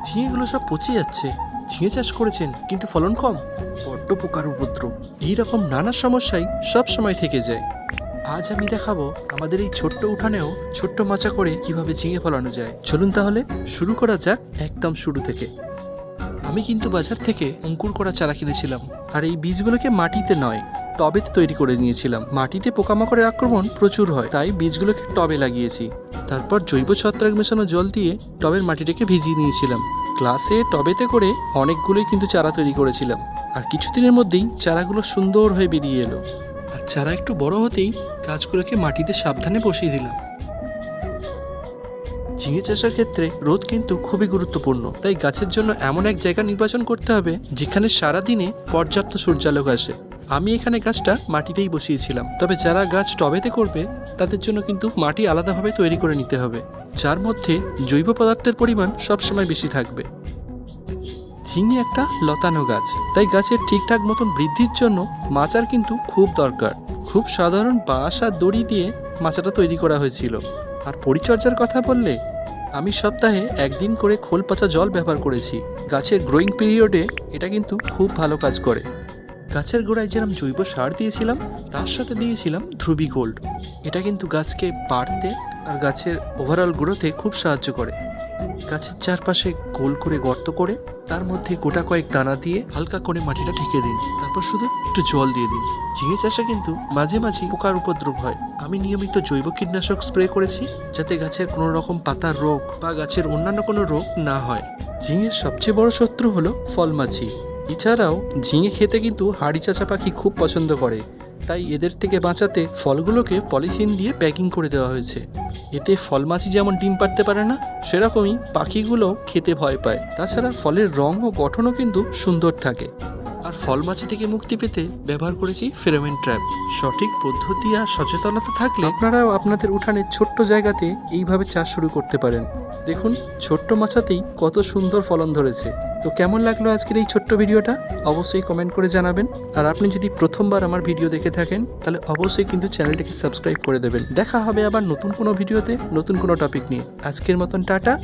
ঝিঙেগুলো সব পচে যাচ্ছে। ঝিঙে চাষ করেছেন কিন্তু ফলন কম, বড্ড পোকার উপদ্রব, এইরকম নানা সমস্যাই সব সময় থেকে যায়। আজ আমি দেখাবো আমাদের এই ছোট্ট উঠানেও ছোট্ট মাচা করে কিভাবে ঝিঙে ফলানো যায়। চলুন তাহলে শুরু করা যাক একদম শুরু থেকে। আমি কিন্তু বাজার থেকে অঙ্কুর করা চারা কিনেছিলাম, আর এই বীজগুলোকে মাটিতে নয় টবেতে তৈরি করে নিয়েছিলাম। মাটিতে পোকামাকড়ের আক্রমণ প্রচুর হয়, তাই বীজগুলোকে টবে লাগিয়েছি। তারপর জৈব ছত্রাক মেশানো জল দিয়ে টবের মাটিটাকে ভিজিয়ে নিয়েছিলাম। গ্লাসে টবেতে করে অনেকগুলোই কিন্তু চারা তৈরি করেছিলাম, আর কিছুদিনের মধ্যেই চারাগুলো সুন্দর হয়ে বেরিয়ে এলো। আর চারা একটু বড় হতেই গাছগুলোকে মাটিতে সাবধানে বসিয়ে দিলাম। ঝিঙে চাষের ক্ষেত্রে রোদ কিন্তু খুবই গুরুত্বপূর্ণ, তাই গাছের জন্য এমন এক জায়গা নির্বাচন করতে হবে যেখানে সারাদিনে পর্যাপ্ত সূর্যালোক আসে। আমি এখানে গাছটা মাটিতেই বসিয়েছিলাম, তবে যারা গাছ টবেতে করবে তাদের জন্য কিন্তু মাটি আলাদাভাবে তৈরি করে নিতে হবে, যার মধ্যে জৈব পদার্থের পরিমাণ সবসময় বেশি থাকবে। ঝিঙে একটা লতানো গাছ, তাই গাছের ঠিকঠাক মতন বৃদ্ধির জন্য মাচার কিন্তু খুব দরকার। খুব সাধারণ বাঁশ আর দড়ি দিয়ে মাচাটা তৈরি করা হয়েছিল। আর পরিচর্যার কথা বললে আমি সপ্তাহে একদিন করে খোল পচা জল ব্যবহার করেছি। গাছের গ্রোয়িং পিরিয়ডে এটা কিন্তু খুব ভালো কাজ করে। গাছের গোড়ায় যেরকম জৈব সার দিয়েছিলাম, তার সাথে দিয়েছিলাম ধ্রুবি গোল্ড। এটা কিন্তু গাছকে বাড়তে আর গাছের ওভারঅল গ্রোথে খুব সাহায্য করে। গাছের চারপাশে গোল করে গর্ত করে তার মধ্যে গোটা কয়েক দানা দিয়ে হালকা করে মাটিটা ঢেকে দিন, তারপর শুধু একটু জল দিয়ে দিন। ঝিঙে চাষে কিন্তু মাঝে মাঝে পোকার উপদ্রব হয়। আমি নিয়মিত জৈব কীটনাশক স্প্রে করেছি, যাতে গাছের কোনো রকম পাতার রোগ বা গাছের অন্যান্য কোনো রোগ না হয়। ঝিঙের সবচেয়ে বড় শত্রু হলো ফলমাছি। এছাড়াও ঝিঙে খেতে কিন্তু হাড়ি চাচা পাখি খুব পছন্দ করে, তাই এদের থেকে বাঁচাতে ফলগুলোকে পলিথিন দিয়ে প্যাকিং করে দেওয়া হয়েছে। এতে ফলমাছি যেমন ডিম পাড়তে পারে না, সেরকমই পাখিগুলো খেতে ভয় পায়। তাছাড়া ফলের রং ও গঠনও কিন্তু সুন্দর থাকে। আর ফলমাছি থেকে মুক্তি পেতে ব্যবহার করেছি ফেরোমন ট্র্যাপ। সঠিক পদ্ধতি আর সচেতনতা থাকলে আপনারাও আপনাদের উঠানের ছোট্ট জায়গাতে এইভাবে চাষ শুরু করতে পারেন। দেখুন, ছোট্ট মাচাতেই কত সুন্দর ফলন ধরেছে। তো কেমন লাগলো আজকের এই ছোট্ট ভিডিওটা অবশ্যই কমেন্ট করে জানাবেন। আর আপনি যদি প্রথমবার আমার ভিডিও দেখে থাকেন তাহলে অবশ্যই কিন্তু চ্যানেলটিকে সাবস্ক্রাইব করে দেবেন। দেখা হবে আবার নতুন কোনো ভিডিওতে নতুন কোনো টপিক নিয়ে। আজকের মতন টাটা।